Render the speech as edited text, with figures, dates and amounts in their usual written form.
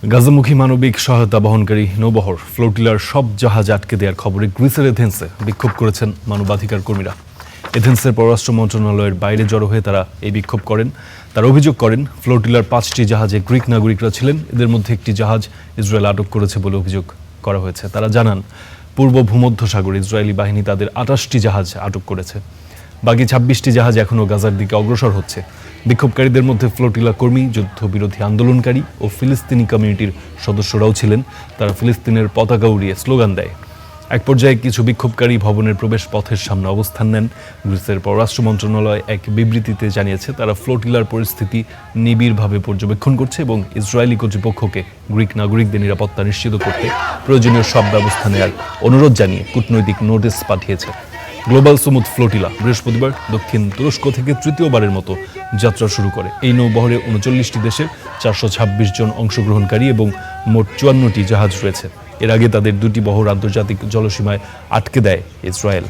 গাজামুখী মানবিক সহায়তা বহনকারী নৌবহর ফ্লোটিলার সব জাহাজ আটকে দেওয়ার খবরে গ্রিসের এথেন্সে বিক্ষোভ করেছেন মানবাধিকার কর্মীরা। এথেন্সের পররাষ্ট্র মন্ত্রণালয়ের বাইরে জড়ো হয়ে তারা এই বিক্ষোভ করেন। তারা অভিযোগ করেন ফ্লোটিলার 5টি জাহাজে গ্রিক নাগরিকরা ছিলেন, এদের মধ্যে একটি জাহাজ ইসরায়েল আটক করেছে বলে অভিযোগ করা হয়েছে। তারা জানান পূর্ব ভূমধ্যসাগর ইসরায়েলি বাহিনী তাদের 28টি জাহাজ আটক করেছে। বাকি 26টি জাহাজ এখনও গাজার দিকে অগ্রসর হচ্ছে। বিক্ষোভকারীদের মধ্যে ফ্লোটিলা কর্মী, যুদ্ধবিরোধী আন্দোলনকারী ও ফিলিস্তিনি কমিউনিটির সদস্যরাও ছিলেন। তারা ফিলিস্তিনের পতাকা উড়িয়ে স্লোগান দেয়। এক পর্যায়ে কিছু বিক্ষোভকারী ভবনের প্রবেশ পথের সামনে অবস্থান নেন। গ্রিসের পররাষ্ট্র মন্ত্রণালয় এক বিবৃতিতে জানিয়েছে তারা ফ্লোটিলার পরিস্থিতি নিবিড়ভাবে পর্যবেক্ষণ করছে এবং ইসরায়েলি কর্তৃপক্ষকে গ্রিক নাগরিকদের নিরাপত্তা নিশ্চিত করতে প্রয়োজনীয় সব ব্যবস্থা নেওয়ার অনুরোধ জানিয়ে কূটনৈতিক নোটিশ পাঠিয়েছে। গ্লোবাল সুমুদ ফ্লোটিলা বৃহস্পতিবার দক্ষিণ তুরস্ক থেকে তৃতীয়বারের মতো যাত্রা শুরু করে। এই নৌবহরে 39টি দেশের 426 জন অংশগ্রহণকারী এবং মোট 54টি জাহাজ রয়েছে। এর আগে তাদের 2টি বহর আন্তর্জাতিক জলসীমায় আটকে দেয় ইসরায়েল।